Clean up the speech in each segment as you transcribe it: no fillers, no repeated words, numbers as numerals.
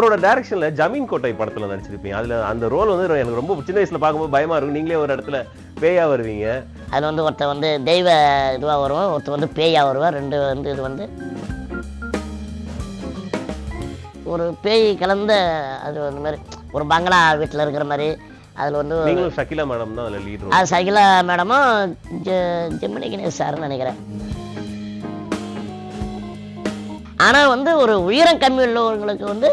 அவரோட டைரக்ஷன்ல ஜமீன் கோட்டை படத்துல நடிச்சிருப்பீங்க. அதுல அந்த ரோல் வந்து எனக்கு ரொம்ப சின்ன வயசுல பார்க்கும்போது பயமா இருக்கும். நீங்களே ஒரு இடத்துல பேயா வருவீங்க. அதில் வந்து ஒருத்தர் வந்து தெய்வ இதுவாக வருவான், ஒருத்தர் வந்து பேயா வருவான். ரெண்டு வந்து இது வந்து ஒரு பேய் கலந்த அது அந்த மாதிரி ஒரு பங்களா வீட்டில் இருக்கிற மாதிரி. அதில் வந்து நீங்களும் ஷகிலா மேடம் தான் அதில் லீடர். அது ஷகிலா மேடமும் ஜெமினி கணேஷ் சார்னு நினைக்கிறேன். ஆனால் வந்து ஒரு உயரம் கம்மி உள்ளவங்களுக்கு வந்து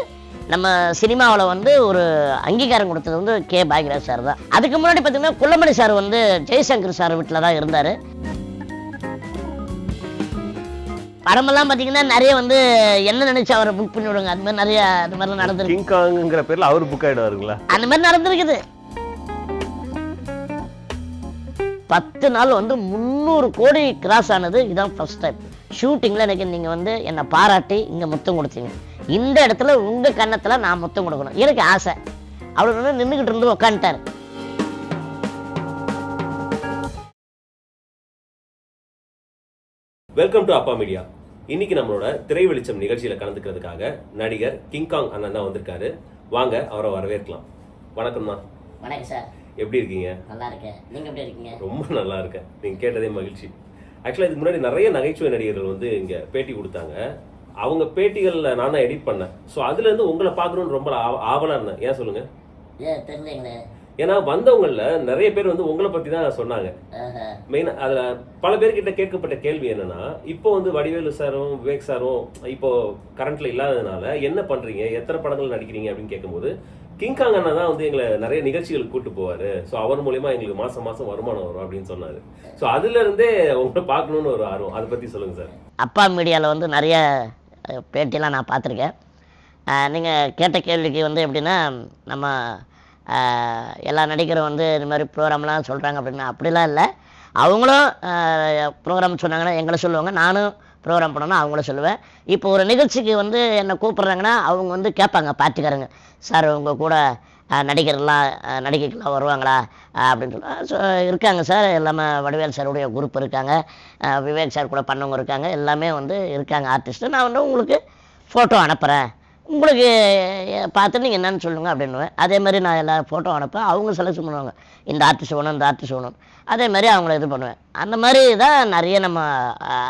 நம்ம சினிமாவில் வந்து ஒரு அங்கீகாரம் கொடுத்தது வந்து கே பாக்யராஜ் சார் தான். அதுக்கு முன்னாடி பார்த்தீங்கன்னா குள்ளமணி சார் வந்து ஜெய்சங்கர் சார் வீட்டில் தான் இருந்தார். படமெல்லாம் பார்த்தீங்கன்னா நிறைய வந்து என்ன நினைச்சு அவரை புக் பண்ணி விடுங்க. அது மாதிரி நிறைய அது மாதிரிலாம் நடந்துருக்கு. கிங்காங்கிற பேரில் அவர் புக் ஆகிடுவாருங்களா? அந்த மாதிரி நடந்திருக்குது. 10 நாள் வந்து 300 கோடி கிராஸ் ஆனது இதான் ஃபர்ஸ்ட் டைம். ஷூட்டிங்கில் எனக்கு நீங்கள் வந்து என்னை பாராட்டி இங்கே முத்தம் கொடுத்தீங்க. இந்த இடத்துல உங்கள் கன்னத்தில் நான் முத்தம் கொடுக்கணும் எனக்கு ஆசை. அவர் வந்து நின்றுக்கிட்டு இருந்து உட்காந்துட்டார். வெல்கம் டு அப்பா மீடியா. இன்னைக்கு நம்மளோட திரை வெளிச்சம் நிகழ்ச்சியில் கலந்துக்கிறதுக்காக நடிகர் கிங்காங் அண்ணன் தான் வந்திருக்காரு. வாங்க அவரை வரவேற்கலாம். வணக்கம் தான். வணக்கம் சார். எப்படி இருக்கீங்க? நல்லா இருக்கேன். நீங்கள் எப்படி இருக்கீங்க? ரொம்ப நல்லா இருக்கேன். நீங்கள் கேட்டதே மகிழ்ச்சி. ஆக்சுவலாக இதுக்கு முன்னாடி நிறைய நகைச்சுவை நடிகர்கள் வந்து இங்கே பேட்டி கொடுத்தாங்க. அவங்க பேட்டிகளில் நான் தான் எடிட் பண்ணேன். ஸோ அதுலேருந்து உங்களை பார்க்கணுன்னு ரொம்ப ஆவலாக இருந்தேன். ஏன் சொல்லுங்க? தெரியலங்களே. ஏன்னா வந்தவங்களில் நிறைய பேர் வந்து உங்களை பற்றி தான் சொன்னாங்க. மெயினாக அதில் பல பேர்கிட்ட கேட்கப்பட்ட கேள்வி என்னன்னா, இப்போ வந்து வடிவேலு சாரும் விவேக் சாரும் இப்போ கரண்ட்ல இல்லாததுனால என்ன பண்ணுறீங்க, எத்தனை படங்கள் நடிக்கிறீங்க அப்படின்னு கேட்கும்போது கிங்காங் அண்ணா தான் வந்து எங்களை நிறைய நிகழ்ச்சிகளுக்கு கூட்டு போவார். ஸோ அவர் மூலயமா எங்களுக்கு மாதம் மாதம் வருமானம் வரும் அப்படின்னு சொன்னார். ஸோ அதுலேருந்தே உங்களை பார்க்கணுன்னு ஒரு ஆர்வம். அதை பற்றி சொல்லுங்கள் சார். அப்பா மீடியாவில் வந்து நிறைய பேட்டிலாம் நான் பார்த்துருக்கேன். நீங்கள் கேட்ட கேள்விக்கு வந்து எப்படின்னா, நம்ம எல்லா நடிகரும் வந்து இந்த மாதிரி ப்ரோக்ராம்லாம் சொல்கிறாங்க அப்படின்னா அப்படிலாம் இல்லை. அவங்களும் ப்ரோக்ராம் சொன்னாங்கன்னா எங்களை சொல்லுவாங்க, நானும் ப்ரோக்ராம் பண்ணோன்னா அவங்கள சொல்லுவேன். இப்போ ஒரு நிகழ்ச்சிக்கு வந்து என்னை கூப்பிட்றாங்கன்னா அவங்க வந்து கேட்பாங்க பார்ட்டிக்காரங்க, சார் உங்கள் கூட நடிகைக்கெல்லாம் வருவாங்களா அப்படின்னு இருக்காங்க சார். எல்லாமே வடிவேல் சாருடைய குரூப் இருக்காங்க, விவேக் சார் கூட பண்ணவங்க இருக்காங்க, எல்லாமே வந்து இருக்காங்க ஆர்டிஸ்ட்டு. நான் வந்து உங்களுக்கு ஃபோட்டோ அனுப்புகிறேன், உங்களுக்கு பார்த்து நீங்கள் என்னென்னு சொல்லுங்கள் அப்படின்னுவேன். அதே மாதிரி நான் எல்லா ஃபோட்டோ அனுப்பேன். அவங்க செலக்ஷன் பண்ணுவாங்க, இந்த ஆர்டிஸ்ட் வேணும் இந்த ஆர்டிஸ்ட் வேணும். அதே மாதிரி அவங்கள இது பண்ணுவேன். அந்த மாதிரி தான் நிறைய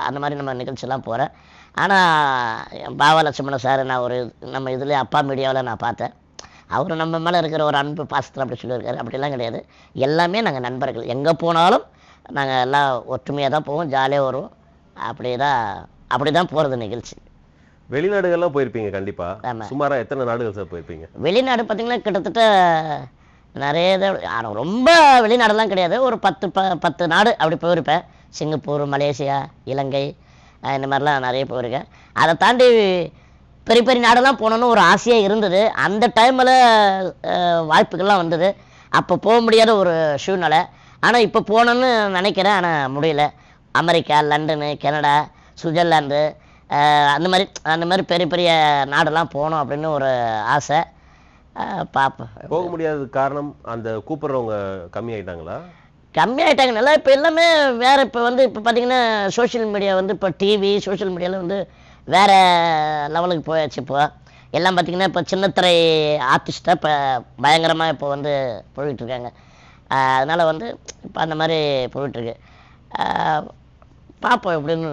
அந்த மாதிரி நம்ம நிகழ்ச்சியெல்லாம் போகிறேன். ஆனால் பாவலட்சுமண சார் நான் ஒரு நம்ம இதில் அப்பா மீடியாவில் நான் பார்த்தேன். அவர் நம்ம மேலே இருக்கிற ஒரு அன்பு பாசத்தில் அப்படி சொல்லியிருக்காரு. அப்படிலாம் கிடையாது. எல்லாமே நாங்கள் நண்பர்கள். எங்கே போனாலும் நாங்கள் எல்லாம் ஒற்றுமையாக தான் போவோம், ஜாலியாக வருவோம். அப்படி தான் போகிறது நிகழ்ச்சி. வெளிநாடுகள்லாம் போயிருப்பீங்க கண்டிப்பா. சுமாரா எத்தனை நாடுகள் சார் போயிருப்பீங்க? வெளிநாடு பார்த்தீங்கன்னா கிட்டத்தட்ட நிறைய ரொம்ப வெளிநாடெல்லாம் கிடையாது. ஒரு 10 நாடு அப்படி போயிருப்பேன். சிங்கப்பூர், மலேசியா, இலங்கை, இந்த மாதிரிலாம் நிறைய போயிருக்கேன். அதை தாண்டி பெரிய பெரிய நாடெல்லாம் போகணுன்னு ஒரு ஆசையாக இருந்தது. அந்த டைமில் வாய்ப்புகள்லாம் வந்தது. அப்போ போக முடியாத ஒரு சூழ்நிலை. ஆனால் இப்போ போகணுன்னு நினைக்கிறேன், ஆனால் முடியல. அமெரிக்கா, லண்டனு, கனடா, சுவிட்சர்லாந்து, அந்த மாதிரி பெரிய பெரிய நாடெல்லாம் போகணும் அப்படின்னு ஒரு ஆசை. பார்ப்பேன். போக முடியாததுக்கு காரணம் அந்த கூப்பிட்றவங்க கம்மியாயிட்டாங்களா? கம்மியாயிட்டாங்கனால இப்போ எல்லாமே வேறு. இப்போ வந்து இப்போ பார்த்தீங்கன்னா சோஷியல் மீடியா வந்து இப்போ டிவி சோஷியல் மீடியாவில் வந்து வேறு லெவலுக்கு போயாச்சு. இப்போ எல்லாம் பார்த்திங்கன்னா இப்போ சின்னத்திரை ஆர்டிஸ்ட்டாக இப்போ பயங்கரமாக இப்போ வந்து போயிட்டுருக்காங்க. அதனால் வந்து இப்போ அந்த மாதிரி போயிட்டுருக்கு. பார்ப்போம் எப்படின்னு.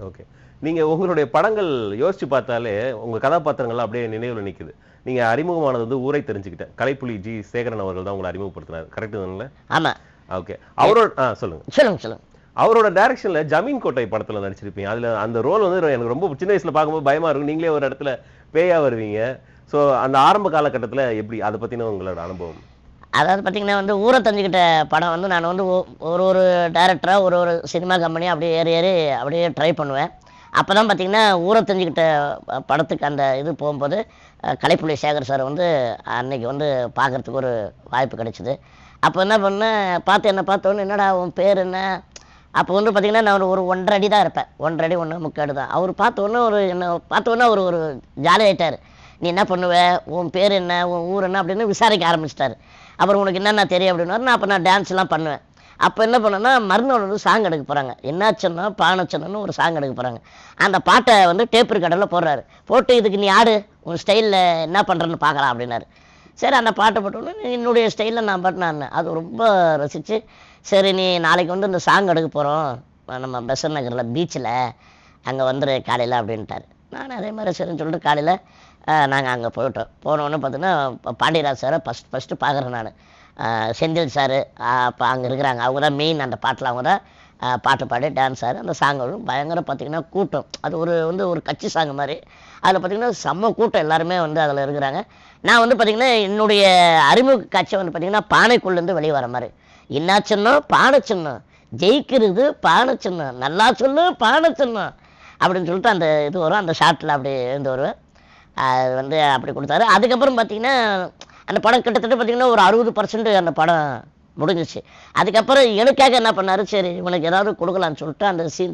ஓகே. நீங்கள் உங்களுடைய படங்கள் யோசித்து பார்த்தாலே உங்கள் கதாபாத்திரங்கள்லாம் அப்படியே நினைவில் நிற்குது. நீங்கள் அறிமுகமானது வந்து ஊரை தெரிஞ்சுக்கிட்டேன் கலைப்புலி ஜி சேகரன் அவர்கள் தான் உங்களை அறிமுகப்படுத்தினார். கரெக்டு தானே? ஆமாம். ஓகே. அவரோட சொல்லுங்கள். அவரோட டைரக்ஷனில் ஜமீன் கோட்டை படத்தில் நடிச்சிருப்பீங்க. அதில் அந்த ரோல் வந்து எனக்கு ரொம்ப சின்ன வயசில் பார்க்கும்போது பயமாக இருக்கும். நீங்களே ஒரு இடத்துல பேயா வருவீங்க. ஸோ அந்த ஆரம்ப காலகட்டத்தில் எப்படி, அதை பற்றின உங்களோட அனுபவம்? அதாவது பார்த்திங்கன்னா வந்து ஊரை தெரிஞ்சுக்கிட்ட படம் வந்து நான் வந்து ஒரு டைரக்டராக ஒரு சினிமா கம்பெனி அப்படியே ஏறி அப்படியே ட்ரை பண்ணுவேன். அப்போ தான் பார்த்திங்கன்னா ஊரை தெரிஞ்சுக்கிட்ட படத்துக்கு அந்த இது போகும்போது கலைப்புலி சேகர் சார் வந்து அன்னைக்கு வந்து பார்க்குறதுக்கு ஒரு வாய்ப்பு கிடைச்சிது. அப்போ என்ன பண்ணேன், என்னை பார்த்தோன்னு என்னடா உன் பேர் என்ன? அப்போ வந்து பார்த்திங்கன்னா நான் ஒரு 1.5 அடி தான் இருப்பேன். 1.5 அடி 1.75 அடி தான். அவர் என்னை பார்த்தோன்னே ஒரு ஜாலி ஆகிட்டார். நீ என்ன பண்ணுவ, உன் பேர் என்ன, உன் ஊர் என்ன அப்படின்னு விசாரிக்க ஆரம்பிச்சிட்டாரு. அப்புறம் உனக்கு என்னென்ன தெரியும் அப்படின்னாரு. நான் டான்ஸ்லாம் பண்ணுவேன். அப்போ என்ன பண்ணேன்னா மருந்தோட வந்து சாங் எடுக்க போகிறாங்க. என்னாச்சுன்னா பானச்சன்னு ஒரு சாங் எடுக்க போகிறாங்க. அந்த பாட்டை வந்து டேப் ரெக்கார்டரில் போடுறாரு. போட்டு இதுக்கு நீ ஆடு, உன் ஸ்டைலில் என்ன பண்ணுறேன்னு பார்க்கலாம் அப்படின்னாரு. சரி அந்த பாட்டை போட்டோன்னே என்னுடைய ஸ்டைலில் நான் பாட்டு அது ரொம்ப ரசித்து, சரி நீ நாளைக்கு வந்து இந்த சாங் எடுக்க போகிறோம் நம்ம பெசன் நகரில் பீச்சில், அங்கே வந்துடு காலையில் அப்படின்ட்டார். நான் அதே மாதிரி சரின்னு சொல்லிட்டு காலையில் நாங்கள் அங்கே போயிட்டோம். போனோன்னு பார்த்தீங்கன்னா பாண்டியராஜ் சாரை ஃபஸ்ட்டு பார்க்குறேன் நான். செந்தில் சார் அப்போ அங்கே இருக்கிறாங்க, அவங்க தான் மெயின் அந்த பாட்டில், அவங்க தான் பாட்டு பாடி டான்ஸ் ஆடு. அந்த சாங் வரும் பயங்கர பார்த்திங்கன்னா கூட்டம். அது ஒரு கட்சி சாங் மாதிரி. அதில் பார்த்திங்கன்னா செம்ம கூட்டம், எல்லாருமே வந்து அதில் இருக்கிறாங்க. நான் வந்து பார்த்திங்கன்னா என்னுடைய அறிமுக காட்சியை வந்து பார்த்திங்கன்னா பானைக்குள்ளேருந்து வெளியே வர மாதிரி. என்ன சின்னம் பானை சின்னம், ஜெயிக்கிறது பானை சின்னம், நல்லா சொல்லு பானை சின்னம் அப்படின்னு சொல்லிட்டு அந்த இது வரும். அந்த ஷார்ட்டில் அப்படி இருந்து வருவேன். அது வந்து அப்படி கொடுத்தாரு. அதுக்கப்புறம் பார்த்திங்கன்னா அந்த படம் கிட்டத்தட்ட பார்த்திங்கன்னா ஒரு 60% அந்த படம் முடிஞ்சிச்சு. அதுக்கப்புறம் எனக்காக என்ன பண்ணார், சரி இவனுக்கு ஏதாவது கொடுக்கலான்னு சொல்லிட்டு அந்த சீன்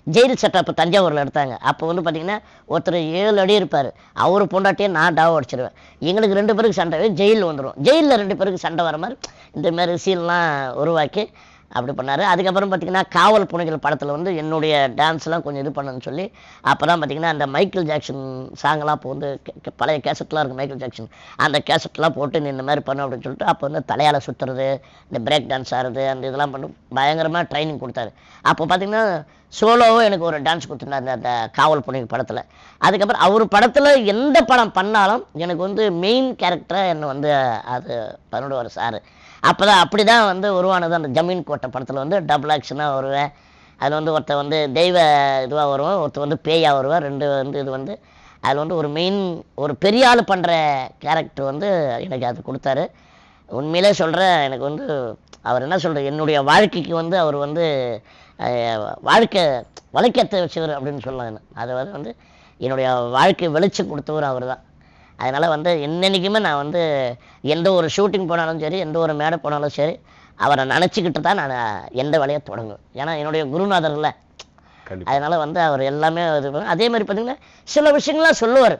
ஜெயில் செட்டப் தஞ்சாவூரில் எடுத்தாங்க. அப்போ வந்து பார்த்திங்கன்னா ஒருத்தர் 7 அடி இருப்பார், அவர் பொண்டாட்டியே நான் டாவ் அடிச்சிடுவேன். எங்களுக்கு 2 பேருக்கு சண்டை, ஜெயிலில் வந்துடும். ஜெயிலில் 2 பேருக்கு சண்டை வர மாதிரி இந்தமாரி சீன்லாம் உருவாக்கி அப்படி பண்ணார். அதுக்கப்புறம் பார்த்திங்கன்னா காவல் புனைகள் படத்தில் வந்து என்னுடைய டான்ஸ்லாம் கொஞ்சம் இது பண்ணுன்னு சொல்லி அப்போ தான் பார்த்திங்கன்னா அந்த மைக்கேல் ஜாக்சன் சாங்கெல்லாம் இப்போ வந்து பழைய கேசட்லாம் இருக்குது, மைக்கேல் ஜாக்சன் அந்த கேசட்லாம் போட்டு நீ இந்த மாதிரி பண்ணு அப்படின்னு சொல்லிட்டு அப்போ வந்து தலையால் சுற்றுறது, இந்த பிரேக் டான்ஸ் ஆடுறது, அந்த இதெல்லாம் பண்ணி பயங்கரமாக ட்ரைனிங் கொடுத்தாரு. அப்போ பார்த்திங்கன்னா சோலோவும் எனக்கு ஒரு டான்ஸ் கொடுத்துருந்தாரு அந்த காவல் புனைகள் படத்தில். அதுக்கப்புறம் அவர் படத்தில் எந்த படம் பண்ணாலும் எனக்கு வந்து மெயின் கேரக்டராக என்னை வந்து அது பண்ணிடுவார் சார். அப்படி தான் வந்து உருவானது அந்த ஜமீன் கோட்டை படத்தில் வந்து டபுள் ஆக்ஷனாக வருவேன். அதில் வந்து ஒருத்தர் வந்து தெய்வ இதுவாக வருவேன், ஒருத்தர் வந்து பேயாக வருவேன். 2 வந்து இது வந்து அதில் வந்து ஒரு மெயின் ஒரு பெரிய ஆள் பண்ணுற கேரக்டர் வந்து எனக்கு அது கொடுத்தாரு. உண்மையிலே சொல்கிறேன், எனக்கு வந்து அவர் என்ன சொல்கிறார், என்னுடைய வாழ்க்கைக்கு வந்து அவர் வந்து வாழ்க்கை வழக்கத்தை வச்சவர் அப்படின்னு சொல்லலாம். அது வந்து என்னுடைய வாழ்க்கை வெளிச்சம் கொடுத்தவர் அவர் தான். அதனால் வந்து என்னென்னைக்குமே நான் வந்து எந்த ஒரு ஷூட்டிங் போனாலும் சரி, எந்த ஒரு மேடை போனாலும் சரி, அவரை நினச்சிக்கிட்டு தான் நான் எந்த வேலையை தொடங்கும். ஏன்னா என்னுடைய குருநாதர் இல்லை. அதனால் வந்து அவர் எல்லாமே இது அதே மாதிரி பார்த்திங்கன்னா சில விஷயங்கள்லாம் சொல்லுவார்.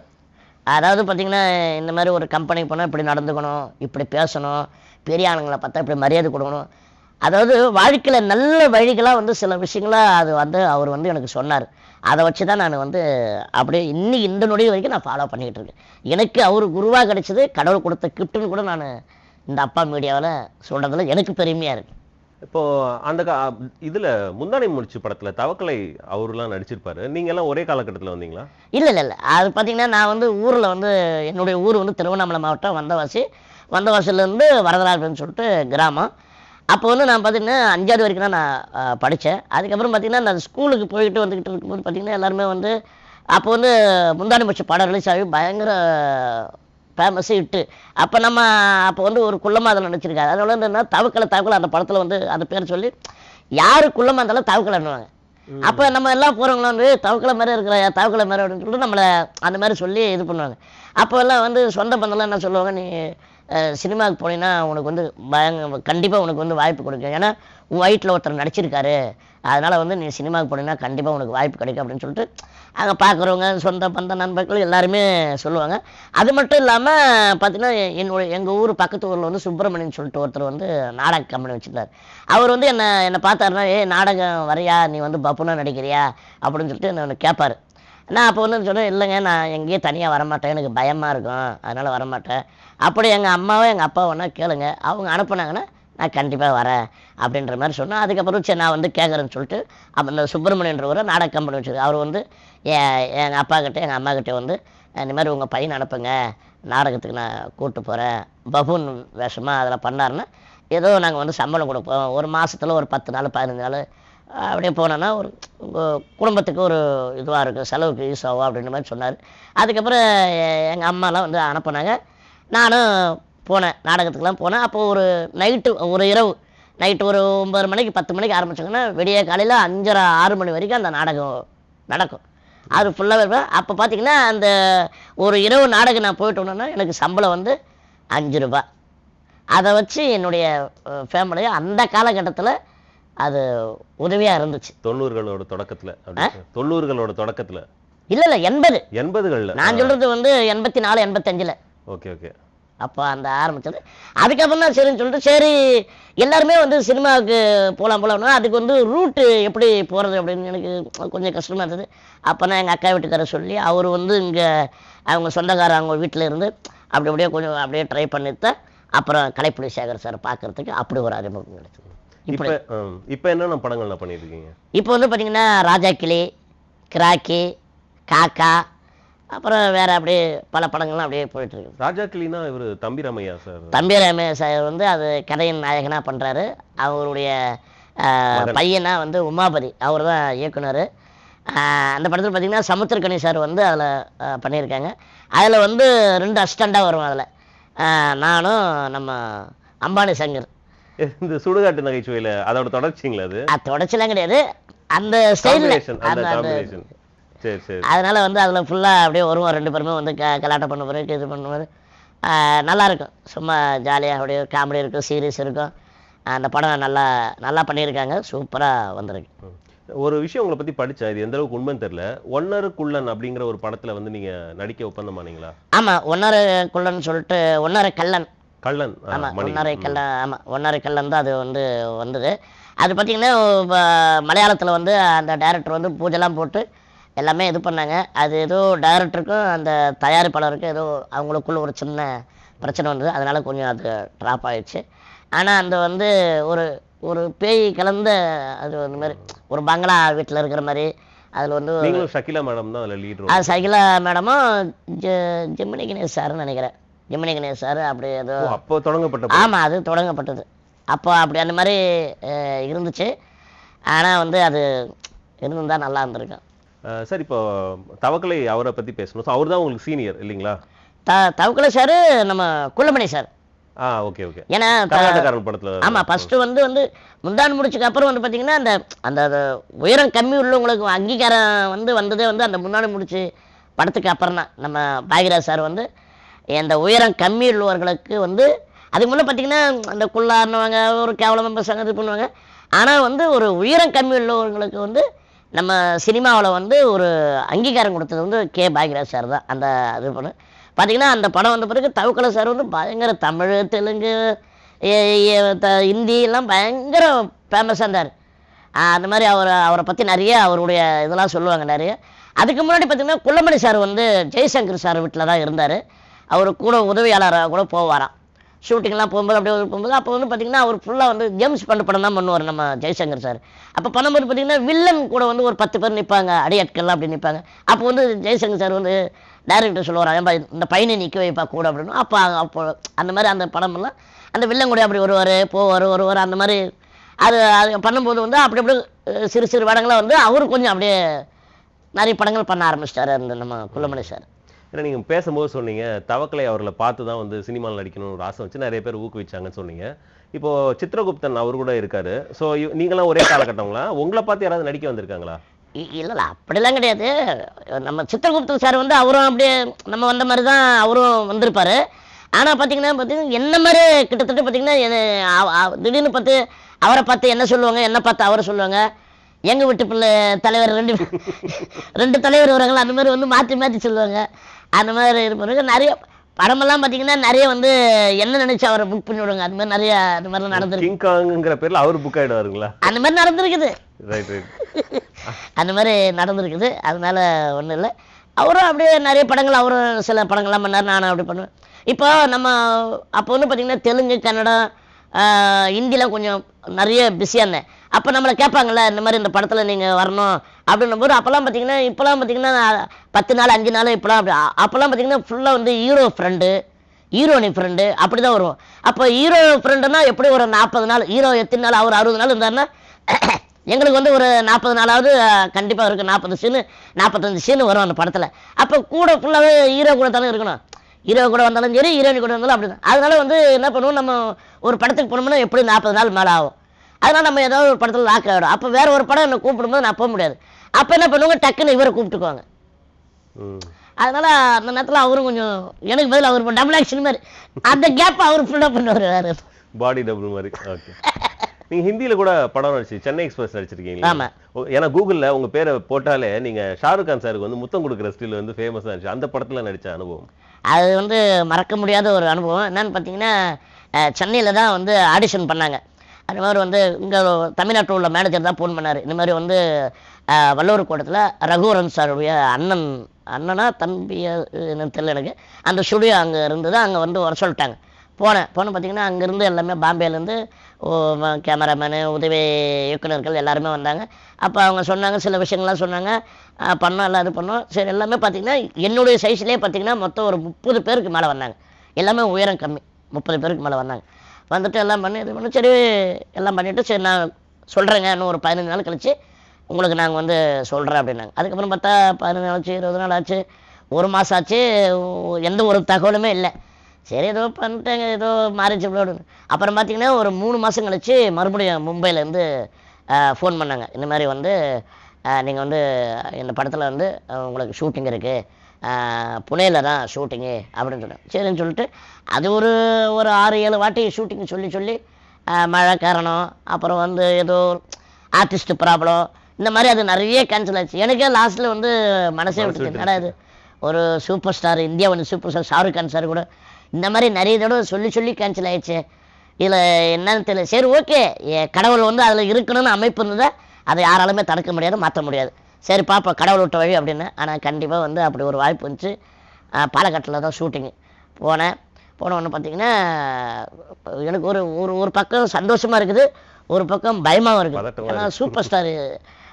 அதாவது பார்த்திங்கன்னா இந்த மாதிரி ஒரு கம்பெனிக்கு போனால் இப்படி நடந்துக்கணும், இப்படி பேசணும், பெரிய ஆளுங்களை பார்த்தா இப்படி மரியாதை கொடுக்கணும். அதாவது வாழ்க்கையில் நல்ல வழிகளாக வந்து சில விஷயங்களாக அது வந்து அவர் வந்து எனக்கு சொன்னார். அதை வச்சு தான் நான் வந்து அப்படியே இன்னைக்கு இந்த நொடி வரைக்கும் நான் ஃபாலோ பண்ணிக்கிட்டு இருக்கேன். எனக்கு அவர் குருவாக கிடைச்சது கடவுள் கொடுத்த கிஃப்ட்டுன்னு கூட நான் இந்த அப்பா மீடியாவில் சொல்கிறதுல எனக்கு பெருமையாக இருக்குது. இப்போது அந்த இதில் முந்தானை முடிச்சு படத்தில் தவக்கலை அவருலாம் நடிச்சிருப்பாரு, நீங்கள்லாம் ஒரே காலகட்டத்தில் வந்தீங்களா? இல்லை அது பார்த்தீங்கன்னா நான் வந்து ஊரில் வந்து என்னுடைய ஊர் வந்து திருவண்ணாமலை மாவட்டம் வந்தவாசிலேருந்து வரதராஜன்னு சொல்லிட்டு கிராமம். அப்போ வந்து நான் பார்த்திங்கன்னா 5வது வரைக்கும் தான் நான் படித்தேன். அதுக்கப்புறம் பார்த்திங்கன்னா நான் ஸ்கூலுக்கு போய்கிட்டு வந்துக்கிட்டு இருக்கும்போது பார்த்திங்கன்னா எல்லாருமே வந்து அப்போ வந்து முந்தானை முடிச்ச படம் ரிலீஸ் ஆகி பயங்கர ஃபேமஸ் ஹிட்டு. அப்போ வந்து ஒரு குள்ளமாக அதில் நினச்சிருக்காரு. அதனால என்னன்னா தவக்கலை அந்த படத்தில் வந்து அந்த பேர் சொல்லி யார் குள்ளமாக இருந்தாலும் தவக்கலைன்னுவாங்க. அப்போ நம்ம எல்லாம் போகிறவங்களும் வந்து தவக்கலை மாதிரி தவக்கலை மாதிரி அப்படின்னு சொல்லிட்டு நம்மளை அந்த மாதிரி சொல்லி இது பண்ணுவாங்க. அப்போ எல்லாம் வந்து சொந்த பந்தம்லாம் என்ன சொல்லுவாங்க, நீ சினிமாவுக்கு போனீங்கன்னா உனக்கு வந்து கண்டிப்பாக உனக்கு வந்து வாய்ப்பு கொடுக்கும், ஏன்னா உன் வயிற்றில் ஒருத்தர் நடிச்சிருக்காரு, அதனால் வந்து நீ சினிமாவுக்கு போனீங்கன்னா கண்டிப்பாக உனக்கு வாய்ப்பு கிடைக்கும் அப்படின்னு சொல்லிட்டு அங்கே பார்க்குறவங்க சொந்த பந்த நண்பர்கள் எல்லாருமே சொல்லுவாங்க. அது மட்டும் இல்லாமல் பார்த்தீங்கன்னா எங்கள் ஊர் பக்கத்து ஊரில் வந்து சுப்பிரமணியன் சொல்லிட்டு ஒருத்தர் வந்து நாடக கம்பெனி வச்சுருந்தார். அவர் வந்து என்னை பார்த்தாருன்னா, நாடகம் வரையா, நீ வந்து பப்புனா நடிக்கிறியா அப்படின்னு சொல்லிட்டு என்ன கேட்பார். நான் அப்போ வந்து சொன்னேன், இல்லைங்க நான் எங்கேயே தனியாக வரமாட்டேன், எனக்கு பயமாக இருக்கும், அதனால் வரமாட்டேன். அப்படி எங்கள் அம்மாவும் எங்கள் அப்பாவும் வேணா கேளுங்க, அவங்க அனுப்புனாங்கன்னா நான் கண்டிப்பாக வரேன் அப்படின்ற மாதிரி சொன்னேன். அதுக்கப்புறம் சரி நான் வந்து கேட்குறேன்னு சொல்லிட்டு அப்போ இந்த சுப்பிரமணியன்றவரை நாடக கம்பெனி வச்சுருக்கு. அவர் வந்து எங்கள் அப்பாக்கிட்ட எங்கள் அம்மாக்கிட்ட வந்து இந்த மாதிரி உங்கள் பையனை அனுப்புங்க, நாடகத்துக்கு நான் கூப்பிட்டு போகிறேன், பபூன் வேஷமாக அதில் பண்ணாருன்னா ஏதோ நாங்கள் வந்து சம்பளம் கொடுப்போம், ஒரு மாதத்தில் ஒரு 10 நாள் 15 நாள் அப்படியே போனோன்னா ஒரு குடும்பத்துக்கு ஒரு இதுவாக இருக்கும், செலவுக்கு யூஸ் ஆகும் அப்படின்ற மாதிரி சொன்னார். அதுக்கப்புறம் எங்கள் அம்மாலாம் வந்து அனுப்புனாங்க. நானும் போனேன், நாடகத்துக்கெலாம் போனேன். அப்போது ஒரு இரவு நைட்டு ஒரு 9 மணிக்கு 10 மணிக்கு ஆரம்பிச்சாங்கன்னா விடிய காலையில் 5:30 6 மணி வரைக்கும் அந்த நாடகம் நடக்கும். அது ஃபுல்லாகவே இருக்கும். அப்போ பார்த்திங்கன்னா அந்த ஒரு இரவு நாடகம் நான் போயிட்டு வந்தேன்னா எனக்கு சம்பளம் வந்து 5 ரூபாய். அதை வச்சு என்னுடைய ஃபேமிலியை அந்த காலகட்டத்தில் அது உதவியாக இருந்துச்சு. 90களோட தொடக்கத்தில் இல்லை 80 80களில் நான் சொல்கிறது வந்து 84 85. ஓகே. அப்போ அந்த ஆரம்பிச்சது. அதுக்கப்புறம் தான் சரின்னு சொல்லிட்டு சரி எல்லாருமே வந்து சினிமாவுக்கு போகலாம்னா அதுக்கு வந்து ரூட்டு எப்படி போகிறது அப்படின்னு எனக்கு கொஞ்சம் கஷ்டமாக இருந்தது. அப்போ நான் எங்கள் அக்கா வீட்டுக்காரர் சொல்லி அவர் வந்து இங்கே அவங்க சொந்தக்காரர் அவங்க வீட்டில் இருந்து அப்படி அப்படியே கொஞ்சம் அப்படியே ட்ரை பண்ணித்தான் அப்புறம் கலைப்புலி சேகர் சார் பார்க்கறதுக்கு அப்படி ஒரு அறிமுகம் கிடைச்சது. இப்போ என்னென்ன படங்கள்லாம் பண்ணியிருக்கீங்க? இப்போ வந்து பார்த்தீங்கன்னா ராஜா கிளி, கிராக்கி, காக்கா, அப்புறம் வேற அப்படியே பல படங்கள்லாம் அப்படியே போயிட்டு இருக்கு. ராஜா கிளினா இவர் தம்பி ராமையா சார். தம்பி ராமையா சார் வந்து அது கதையின் நாயகனா பண்றாரு. அவருடைய பையனா வந்து உமாபதி அவர் தான் இயக்குனர். அந்த படத்தில் பார்த்தீங்கன்னா சமுத்திரக்கனி சார் வந்து அதில் பண்ணியிருக்காங்க. அதில் வந்து 2 அசிஸ்டண்டாக வரும். அதில் நானும் நம்ம அம்பானி சங்கர். இந்த சுடுகாட்டு நகைச்சுவையில் அதோட தொடர்ச்சிங்களா? அது தொடர்ச்சிலாம் கிடையாது, அந்த ஸ்டைலில். சரி சரி. அதனால வந்து அதில் ஃபுல்லாக அப்படியே வருவோம் 2 பேருமே வந்து கலாட்டம் பண்ண பிறகு இது பண்ணுவார். நல்லாயிருக்கும், சும்மா ஜாலியாக அப்படியே காமெடி இருக்கும், சீரியஸ் இருக்கும். அந்த படம் நல்லா நல்லா பண்ணியிருக்காங்க, சூப்பராக வந்திருக்கு. ஒரு விஷயம் உங்களை பற்றி படித்தேன், இது எந்த அளவுக்கு உண்மைன்னு தெரியல. ஒன்னரு குள்ளன் அப்படிங்கிற ஒரு படத்தில் வந்து நீங்கள் நடிக்க ஒப்பந்தமானீங்களா? ஆமாம், ஒன்னரை குள்ளன் சொல்லிட்டு ஒன்னரை கள்ளன். ஆமாம், ஒன்னரை கள்ளன். ஆமாம், ஒன்னரை கள்ளன் தான் அது வந்து வந்தது. அது பார்த்திங்கன்னா மலையாளத்தில் வந்து அந்த டைரக்டர் வந்து பூஜைலாம் போட்டு எல்லாமே இது பண்ணாங்க. அது ஏதோ டைரக்டருக்கும் அந்த தயாரிப்பாளருக்கும் ஏதோ அவங்களுக்குள்ள ஒரு சின்ன பிரச்சனை வந்தது, அதனால் கொஞ்சம் அது ட்ராப் ஆகிடுச்சு. ஆனால் அந்த வந்து ஒரு ஒரு பேய் கலந்த அது அந்த மாதிரி ஒரு பங்களா வீட்டில் இருக்கிற மாதிரி அதில் வந்து ஷகிலா மேடம் தான் அதில் லீடர். அது ஷகிலா மேடமும் ஜெமினி கணேஷ் சார்னு நினைக்கிறேன். ஜெமினி கணேஷ் சார் அப்படி ஏதோ அப்போ தொடங்கப்பட்ட. ஆமாம், அது தொடங்கப்பட்டது. அப்போ அப்படி அந்த மாதிரி இருந்துச்சு. ஆனால் வந்து அது இருந்திருந்தால் நல்லா இருந்திருக்கும். சார், இப்போ தவக்கலை அவரை பற்றி பேசணும். ஸோ அவர் தான் உங்களுக்கு சீனியர் இல்லைங்களா? தவக்கலை சார் நம்ம குள்ளமணி சார். Okay okay. ஏன்னா கர்நாடகாரன் படத்தில். ஆமாம், ஃபஸ்ட்டு வந்து முந்தாண்டு முடிச்சுக்கு அப்புறம் வந்து பார்த்தீங்கன்னா அந்த அந்த உயரம் கம்மி உள்ளவங்களுக்கு அங்கீகாரம் வந்ததே வந்து அந்த முன்னாடி முடிச்சு படத்துக்கு அப்புறம் தான். நம்ம பாகிராஜ் சார் வந்து அந்த உயரம் கம்மி உள்ளவர்களுக்கு வந்து அதுக்கு முன்னே பார்த்தீங்கன்னா அந்த குள்ளாருன்னுவாங்க, ஒரு கேவலமாக பேசுவாங்க, இது பண்ணுவாங்க. ஆனால் வந்து ஒரு உயரம் கம்மி உள்ளவர்களுக்கு வந்து நம்ம சினிமாவில் வந்து ஒரு அங்கீகாரம் கொடுத்தது வந்து கே பாகிராஜ் சார் தான். அந்த இது பண்ணு பார்த்தீங்கன்னா அந்த படம் வந்த பிறகு தவக்கலை சார் வந்து பயங்கர தமிழ், தெலுங்கு, ஹிந்தி எல்லாம் பயங்கர ஃபேமஸாக இருந்தார். அந்த மாதிரி அவரை பற்றி நிறைய அவருடைய இதெல்லாம் சொல்லுவாங்க நிறைய. அதுக்கு முன்னாடி பார்த்திங்கன்னா குள்ளமணி சார் வந்து ஜெய்சங்கர் சார் வீட்டில் தான் இருந்தார். அவர் கூட உதவியாளராக கூட போவாராம் ஷூட்டிங்லாம் போகும்போது. அப்படியே போகும்போது அப்போ வந்து பார்த்திங்கன்னா அவர் ஃபுல்லாக வந்து ஜேம்ஸ் பாண்ட் படம் தான் பண்ணுவார் நம்ம ஜெய்சங்கர் சார். அப்போ பண்ணும்போது பார்த்திங்கன்னா வில்லன் கூட வந்து ஒரு 10 பேர் நிற்பாங்க, அடியாட்கள்லாம் அப்படி நிற்பாங்க. அப்போ வந்து ஜெய்சங்கர் சார் வந்து டைரக்டர் சொல்லுவார், ஏன்பா இந்த பையனை நிற்க வைப்பா கூட அப்படின்னு. அப்போ அந்த மாதிரி அந்த படமெல்லாம் அந்த வில்லன் கூட அப்படி வருவார் அந்த மாதிரி. அது பண்ணும்போது வந்து அப்படி அப்படியே சிறு சிறு படங்களாக வந்து அவரு கொஞ்சம் அப்படியே நிறைய படங்கள் பண்ண ஆரம்பிச்சிட்டாரு அந்த நம்ம குள்ளமணி சார். ஏன்னா நீங்கள் பேசும்போது சொன்னீங்க தவக்கலை அவர்களை பார்த்து தான் வந்து சினிமாவில் நடிக்கணும்னு ஒரு ஆசை வச்சு நிறைய பேர் ஊக்குவிச்சாங்கன்னு சொன்னீங்க. இப்போது சித்ரகுப்தன் அவர் கூட இருக்காரு. ஸோ நீங்களாம் ஒரே காலகட்டங்களா? உங்களை பார்த்து யாராவது நடிக்க வந்திருக்காங்களா? இல்லை அப்படிலாம் கிடையாது. நம்ம சித்ரகுப்தன் சார் வந்து அவரும் அப்படியே நம்ம வந்த மாதிரி தான் அவரும் வந்திருப்பார். ஆனால் பார்த்தீங்கன்னா என்ன மாதிரி கிட்டத்தட்ட பார்த்தீங்கன்னா திடீர்னு பார்த்து அவரை பார்த்து என்ன சொல்லுவாங்க, என்ன பார்த்து அவரை சொல்லுவாங்க. எங்கள் வீட்டு பிள்ளை தலைவர் 2 தலைவர் வருவாங்களா, அந்த மாதிரி வந்து மாற்றி மாற்றி சொல்லுவாங்க. அந்த மாதிரி இருப்பாங்க. நிறைய படமெல்லாம் பார்த்தீங்கன்னா நிறைய வந்து என்ன நினைச்சு அவரை புக் பண்ணி விடுங்க. அந்த மாதிரி நிறைய அந்த மாதிரிலாம் நடந்துருக்கு. கிங்காங்கிற பேரில் அவர் புக் ஆகிடுவாருங்களா? அந்த மாதிரி நடந்துருக்குது. ரைட். அந்த மாதிரி நடந்துருக்குது. அதனால ஒன்றும் இல்லை. அவரும் அப்படியே நிறைய படங்கள் அவரும் சில படங்கள்லாம் பண்ணார், நானும் அப்படி பண்ணுவேன். இப்போ நம்ம அப்போ வந்து பார்த்திங்கன்னா தெலுங்கு, கன்னடம், ஹிந்திலாம் கொஞ்சம் நிறைய பிஸியாக இருந்தேன். அப்போ நம்மளை கேட்பாங்கள்ல இந்த மாதிரி இந்த படத்தில் நீங்கள் வரணும் அப்படின்னும் போது அப்போல்லாம் பார்த்தீங்கன்னா இப்போலாம் பார்த்தீங்கன்னா 10 நாள் 5 நாள் இப்போலாம் அப்போல்லாம் பார்த்தீங்கன்னா ஃபுல்லாக வந்து ஹீரோ ஃப்ரெண்டு, ஹீரோனி ஃப்ரெண்டு அப்படி தான் வருவோம். அப்போ ஹீரோ ஃப்ரெண்டுன்னா எப்படி ஒரு 40 நாள், ஹீரோ எத்தனை நாள் அவர் 60 நாள் இருந்தாருன்னா எங்களுக்கு வந்து ஒரு 40 நாளாவது கண்டிப்பாக இருக்குது. 40 சீனு 45 சீனு வரும் அந்த படத்தில். அப்போ கூட ஃபுல்லாகவே ஹீரோ கூட தானே இருக்கணும். ஹீரோ கூட வந்தாலும் சரி, ஹீரோனி கூட வந்தாலும் அப்படி தான். அதனால வந்து என்ன பண்ணுவோம், நம்ம ஒரு படத்துக்கு போனோம்னா எப்படி 40 நாள் மேலே ஆகும். அதனால் நம்ம ஏதாவது ஒரு படத்தில் லாக் ஆகிடும். அப்போ வேறு ஒரு படம் என்னை கூப்பிடும்போது நான் போக முடியாது. அப்போ என்ன பண்ணுவாங்க, டக்குன்னு இவரை கூப்பிட்டுக்குவாங்க. அதனால் அந்த நேரத்தில் அவரும் கொஞ்சம் எனக்கு பதில் அவர் டபுள் ஆக்ஷன் மாதிரி அந்த கேப் அவர் ஃபுல்லாக பண்ணுவார். வேறு பாடி டபுள் மாதிரி. ஓகே. நீங்கள் ஹிந்தியில் கூட படம் நடிச்சு சென்னை எக்ஸ்பிரஸ் நடிச்சிருக்கீங்களா? ஆமாம். ஏன்னா கூகுளில் உங்கள் பேரை போட்டாலே நீங்கள் ஷாருக் கான் சாருக்கு வந்து முத்தம் கொடுக்குற ஸ்டில் வந்து ஃபேமஸாக இருந்துச்சு. அந்த படத்தில் நடித்த அனுபவம்? அது வந்து மறக்க முடியாத ஒரு அனுபவம். என்னன்னு பார்த்தீங்கன்னா, சென்னையில் தான் வந்து ஆடிஷன் பண்ணாங்க. அது மாதிரி வந்து இங்கே தமிழ்நாட்டில் உள்ள மேனேஜர் தான் ஃபோன் பண்ணார். இந்த மாதிரி வந்து வள்ளுவர் கோட்டத்தில் ரகுவரன் சாருடைய அண்ணனா தம்பியா என்னன்னு தெரியல எனக்கு. அந்த ஸ்டுடியோ அங்கே இருந்தது. அங்கே வந்து வர சொல்லிட்டாங்க. போனேன் பார்த்தீங்கன்னா, அங்கேருந்து எல்லாமே பாம்பேலேருந்து கேமராமேனு, உதவி இயக்குனர்கள் எல்லாருமே வந்தாங்க. அப்போ அவங்க சொன்னாங்க, சில விஷயங்கள்லாம் சொன்னாங்க. பண்ணோம், எல்லாம் இது பண்ணோம். சரி, எல்லாமே பார்த்தீங்கன்னா என்னுடைய சைஸ்லேயே பார்த்தீங்கன்னா மொத்தம் ஒரு 30 பேருக்கு மேலே வந்தாங்க. எல்லாமே உயரம் கம்மி, 30 பேருக்கு மேலே வந்தாங்க. வந்துட்டு எல்லாம் பண்ணி இது பண்ணி சரி எல்லாம் பண்ணிவிட்டு, சரி நான் சொல்கிறேங்க, இன்னும் ஒரு 15 நாள் கழிச்சு உங்களுக்கு நாங்கள் வந்து சொல்கிறேன் அப்படின்னாங்க. அதுக்கப்புறம் பார்த்தா 15 நாள் ஆச்சு, 20 நாள் ஆச்சு, 1 மாதம் ஆச்சு, எந்த ஒரு தகவலுமே இல்லை. சரி ஏதோ பண்ணிட்டேங்க, ஏதோ மாறிச்சு அப்படின்னு. அப்புறம் பார்த்தீங்கன்னா ஒரு 3 மாதம் கழிச்சு மறுபடியும் மும்பையிலேருந்து ஃபோன் பண்ணாங்க. இந்த மாதிரி வந்து நீங்கள் வந்து இந்த படத்தில் வந்து உங்களுக்கு ஷூட்டிங் இருக்குது, புனேயில் தான் ஷூட்டிங்கு அப்படின்னு சொன்னேன். சரின்னு சொல்லிட்டு அது ஒரு 6-7 வாட்டி ஷூட்டிங் சொல்லி மழை காரணம், அப்புறம் வந்து ஏதோ ஆர்டிஸ்ட் ப்ராப்ளம், இந்த மாதிரி அது நிறைய கேன்சல் ஆச்சு. எனக்கே லாஸ்ட்டில் வந்து மனசே விட்டுச்சு. என்னடா இது, ஒரு சூப்பர் ஸ்டார், இந்தியாவின் super star Shahrukh Khan sir கூட இந்த மாதிரி நிறைய தடவை சொல்லி கேன்சல் ஆயிடுச்சு. இதில் என்னன்னு தெரியல. சரி ஓகே, கடவுள் வந்து அதில் இருக்கணும்னு அமைப்பு இருந்ததா அதை யாராலுமே தடுக்க முடியாது, மாற்ற முடியாது. சரி பார்ப்போம் கடவுள் விட்ட வழி அப்படின்னு. ஆனால் கண்டிப்பாக வந்து அப்படி ஒரு வாய்ப்பு வந்துச்சு. பாலக்காட்டில் தான் ஷூட்டிங்கு. போன உடனே பார்த்தீங்கன்னா எனக்கு ஒரு பக்கம் சந்தோஷமாக இருக்குது, ஒரு பக்கம் பயமாகவும் இருக்குது. ஏன்னா சூப்பர் ஸ்டார்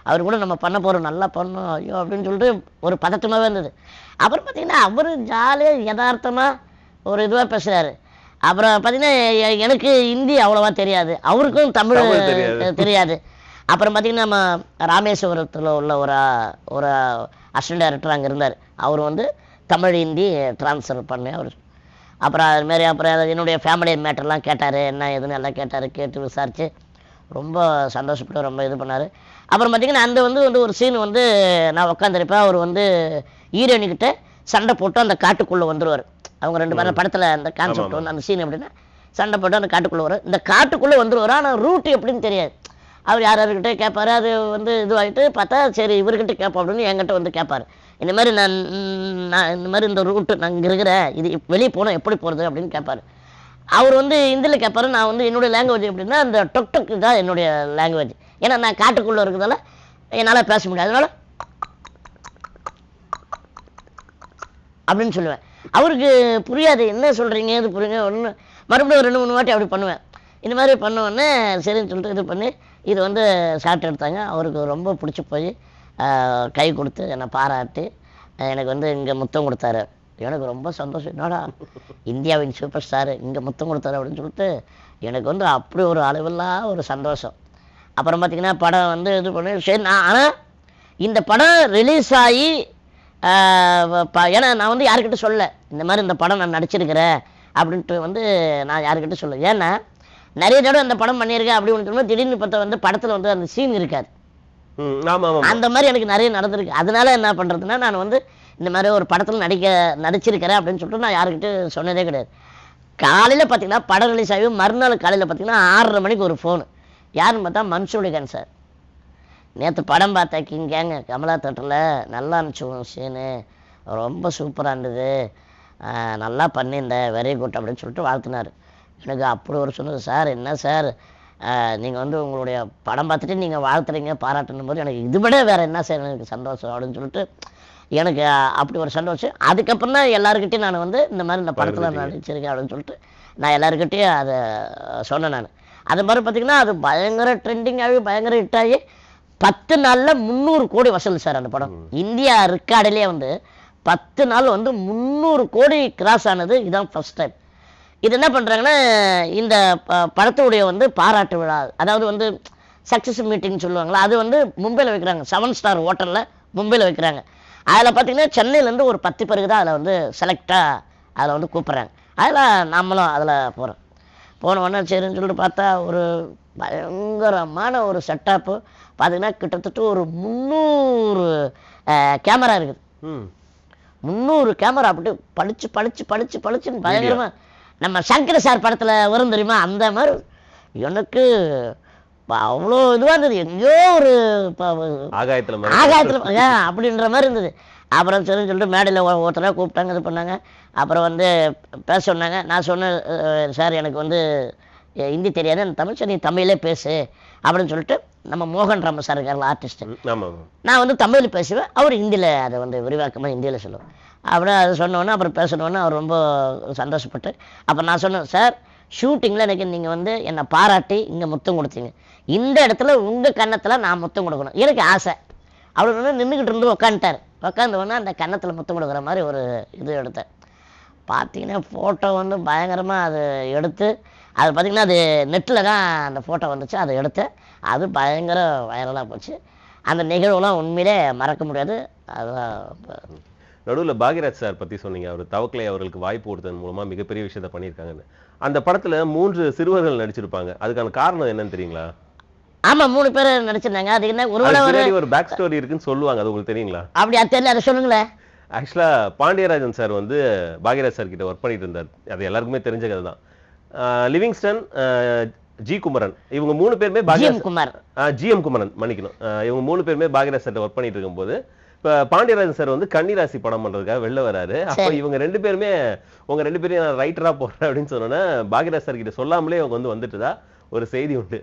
அவர் கூட நம்ம பண்ண போகிறோம், நல்லா பண்ணோம், ஐயோ அப்படின்னு சொல்லிட்டு ஒரு பதட்டமாகவே இருந்தது. அப்புறம் பார்த்தீங்கன்னா அவர் ஜாலியாக யதார்த்தமாக ஒரு இதுவாக பேசுகிறாரு. அப்புறம் பார்த்தீங்கன்னா எனக்கு ஹிந்தி அவ்வளோவா தெரியாது, அவருக்கும் தமிழ் தெரியாது. அப்புறம் பார்த்தீங்கன்னா நம்ம ராமேஸ்வரத்தில் உள்ள ஒரு அசிஸ்டன்ட் டைரக்டர் அங்கே இருந்தார். அவர் வந்து தமிழ் ஹிந்தி ட்ரான்ஸ்ஃபர் பண்ணி அவர். அப்புறம் அதுமாரி அப்புறம் என்னுடைய ஃபேமிலி மேட்டர்லாம் கேட்டார், என்ன எதுன்னு எல்லாம் கேட்டார். கேட்டு விசாரித்து ரொம்ப சந்தோஷப்பட்டு ரொம்ப இது பண்ணார். அப்புறம் பார்த்தீங்கன்னா அந்த வந்து ஒரு சீன் வந்து நான் உட்காந்துருப்பேன். அவர் வந்து ஹீரோயின்கிட்ட சண்டை போட்டு அந்த காட்டுக்குள்ளே வந்துடுவார். அவங்க 2 பேரும் படத்தில் அந்த கான்செப்ட் வந்து அந்த சீன் எப்படின்னா சண்டை போட்டு அந்த காட்டுக்குள்ளே வரும். இந்த காட்டுக்குள்ளே வந்துடுவார். ஆனால் ரூட் எப்படின்னு தெரியாது. அவர் யார்கிட்ட கேட்பார். அது வந்து இதுவாகிட்டு பார்த்தா சரி இவர்கிட்ட கேட்போம் அப்படின்னு என்கிட்ட வந்து கேட்பார். இந்த மாதிரி நான் இந்த மாதிரி இந்த ரூட்டு நான் இங்கே இருக்கிறேன், இது வெளியே போனால் எப்படி போகிறது அப்படின்னு கேட்பார். அவர் வந்து ஹிந்தியில் கேட்பார். நான் வந்து என்னுடைய லாங்குவேஜ் எப்படின்னா அந்த டொக் தான் என்னுடைய லாங்குவேஜ். ஏன்னா நான் காட்டுக்குள்ளே இருக்கிறதால என்னால் பேச முடியாது, அதனால் அப்படின்னு சொல்லுவேன். அவருக்கு புரியாது, என்ன சொல்கிறீங்க இது புரியுங்க ஒன்று. மறுபடியும் 2-3 வாட்டி அப்படி பண்ணுவேன். இந்த மாதிரி பண்ணோடனே சரின்னு சொல்லிட்டு இது பண்ணி இது வந்து ஷார்ட் எடுத்தாங்க. அவருக்கு ரொம்ப பிடிச்சி போய் கை கொடுத்து என்னை பாராட்டி எனக்கு வந்து இங்கே முத்தம் கொடுத்தாரு. எனக்கு ரொம்ப சந்தோஷம், என்னடா இந்தியாவின் சூப்பர் ஸ்டார் இங்கே முத்தம் கொடுத்தாரு அப்படின்னு சொல்லிட்டு எனக்கு வந்து அப்படி ஒரு அளவில்லா ஒரு சந்தோஷம். அப்புறம் பார்த்திங்கன்னா படம் வந்து இது பண்ணி சரி ஆனால் இந்த படம் ரிலீஸ் ஆகி ஏன்னா நான் வந்து யாருக்கிட்ட சொல்ல இந்த மாதிரி இந்த படம் நான் நடிச்சிருக்கிறேன் அப்படின்ட்டு வந்து நான் யாருக்கிட்ட சொல்ல. ஏன்னா நிறைய தடவை அந்த படம் பண்ணியிருக்கேன் அப்படின்னு திடீர்னு பார்த்தா வந்து படத்தில் வந்து அந்த சீன் இருக்காது. அந்த மாதிரி எனக்கு நிறைய நடந்திருக்கு. அதனால என்ன பண்ணுறதுன்னா நான் வந்து இந்த மாதிரி ஒரு படத்தில் நடிச்சிருக்கிறேன் அப்படின்னு சொல்லிட்டு நான் யாருக்கிட்ட சொன்னதே கிடையாது. காலையில் பார்த்தீங்கன்னா படம் ரிலீஸ் ஆகி மறுநாள் காலையில் பார்த்தீங்கன்னா 6:30 மணிக்கு ஒரு ஃபோனு. யாருன்னு பார்த்தா மன்சூர்கான் சார். நேற்று படம் பார்த்தா கிங்கேங்க கமலா தேட்டரில் நல்லா இருந்துச்சு சீனு, ரொம்ப சூப்பராக இருந்தது, நல்லா பண்ணியிருந்த, வெரி குட் அப்படின்னு சொல்லிட்டு வாழ்த்தினார். எனக்கு அப்படி ஒரு சொன்னது, சார் என்ன சார் நீங்கள் வந்து உங்களுடைய படம் பார்த்துட்டு நீங்கள் வாழ்த்துறீங்க பாராட்டணும் போது எனக்கு இது விட வேறு என்ன சார் எனக்கு சந்தோஷம் அப்படின்னு சொல்லிட்டு எனக்கு அப்படி ஒரு சந்தோஷம். அதுக்கப்புறம் தான் எல்லாருக்கிட்டையும் நான் வந்து இந்த மாதிரி இந்த படத்தில் நடிச்சிருக்கேன் அப்படின்னு சொல்லிட்டு நான் எல்லாருக்கிட்டையும் அதை சொன்னேன். நான் அது மாதிரி பார்த்திங்கன்னா அது பயங்கர ட்ரெண்டிங் ஆகி பயங்கர ஹிட் ஆகி 10 நாளில் 300 கோடி வசூல் சார் அந்த படம். இந்தியா ரெக்கார்டிலே வந்து 10 நாள் வந்து 300 கோடி கிராஸ் ஆனது இதுதான் ஃபர்ஸ்ட் டைம். இது என்ன பண்ணுறாங்கன்னா இந்த படத்துடைய வந்து பாராட்டு விழா, அதாவது வந்து சக்ஸஸ் மீட்டிங் சொல்லுவாங்களா, அது வந்து மும்பையில் வைக்கிறாங்க. 7 ஸ்டார் ஹோட்டலில் மும்பையில் வைக்கிறாங்க. அதில் பார்த்திங்கன்னா சென்னையிலேருந்து ஒரு 10 பேருக்கு தான் அதில் வந்து செலக்டாக அதில் வந்து கூப்பிட்றாங்க. அதில் நம்மளும் அதில் போகிறோம். போன உடனே சரின்னு சொல்லிட்டு பார்த்தா ஒரு பயங்கரமான ஒரு செட்டப்பு பார்த்தீங்கன்னா கிட்டத்தட்ட ஒரு 300 கேமரா இருக்குது. 300 கேமரா அப்படி பளிச்சுன்னு பயங்கரமாக நம்ம சங்கர் சார் படத்தில் வரும் தெரியுமா, அந்த மாதிரி எனக்கு அவ்வளோ இதுவாக இருந்தது, எங்கேயோ ஒரு ஆகாயத்தில் அப்படின்ற மாதிரி இருந்தது. அப்புறம் சரின்னு சொல்லிட்டு மேடையில் ஒருத்தராக கூப்பிட்டாங்க, இது பண்ணாங்க. அப்புறம் வந்து பேச சொன்னாங்க. நான் சொன்னேன், சார் எனக்கு வந்து ஹிந்தி தெரியாது, எனக்கு தமிழ், சார் நீ தமிழே பேசு அப்படின்னு சொல்லிட்டு, நம்ம மோகன் ராம சார் இருக்கார்ல ஆர்டிஸ்ட்டு, நான் வந்து தமிழில் பேசுவேன், அவர் ஹிந்தியில் அதை வந்து விரிவாக்கமாக ஹிந்தியில் சொல்லுவேன். அப்புறம் அதை சொன்னோன்னே அப்புறம் பேசணுன்னு அவர் ரொம்ப சந்தோஷப்பட்டு, அப்போ நான் சொன்னேன், சார் ஷூட்டிங்கில் எனக்கு நீங்கள் வந்து என்னை பாராட்டி இங்கே முத்தம் கொடுத்தீங்க, இந்த இடத்துல உங்கள் கன்னத்தில் நான் முத்தம் கொடுக்கணும் எனக்கு ஆசை. அவர் வந்து நின்றுக்கிட்டு இருந்து உட்காந்துட்டார். உட்காந்தோடனே அந்த கன்னத்தில் முத்தம் கொடுக்குற மாதிரி ஒரு இது எடுத்தேன். பார்த்தீங்கன்னா ஃபோட்டோ வந்து பயங்கரமாக அது எடுத்து, அது பார்த்திங்கன்னா அது நெட்டில் தான் அந்த ஃபோட்டோ வந்துச்சு, அதை எடுத்தேன். அது பயங்கர வைரலாக போச்சு. அந்த நிகழ்வுலாம் உண்மையிலே மறக்க முடியாது. அதுதான். நடுவில் பாக்யராஜ் சார் பற்றி சொன்னீங்க, அவர் தவக்கலை அவர்களுக்கு வாய்ப்பு கொடுத்ததன் மூலமாக மிகப்பெரிய விஷயத்த பண்ணியிருக்காங்கன்னு. அந்த படத்தில் 3 சிறுவர்கள் நடிச்சிருப்பாங்க, அதுக்கான காரணம் என்னன்னு தெரியுங்களா? ஆமாம், 3 பேர் நடிச்சிருந்தாங்க. அது என்ன ஒரு பேக் ஸ்டோரி இருக்குன்னு சொல்லுவாங்க, அது உங்களுக்கு தெரியுங்களா? அப்படியா? தெரியல, அதை சொல்லுங்களேன். ஆக்சுவலாக பாண்டியராஜன் சார் வந்து பாக்யராஜ் சார் கிட்ட ஒர்க் பண்ணிட்டு இருந்தார், அது எல்லாருக்குமே தெரிஞ்ச கதை தான். லிவிங்ஸ்டன், ஜி குமரன், இவங்க 3 பேருமே ஜிஎம் குமரன் மன்னிக்கணும், இவங்க 3 பேருமே பாக்யராஜ் சார் ஒர்க் பண்ணிட்டு இருக்கும்போது, இப்போ பாண்டியராஜன் சார் வந்து கன்னிராசி படம் பண்றதுக்காக வெளில வராரு. அப்போ இவங்க 2 பேருமே உங்க 2 பேரையும் நான் ரைட்டரா போடுறேன் அப்படின்னு சொன்னோன்னே பாக்யராஜ் சார் கிட்ட சொல்லாமலே அவங்க வந்துட்டுதா ஒரு செய்தி உண்டு.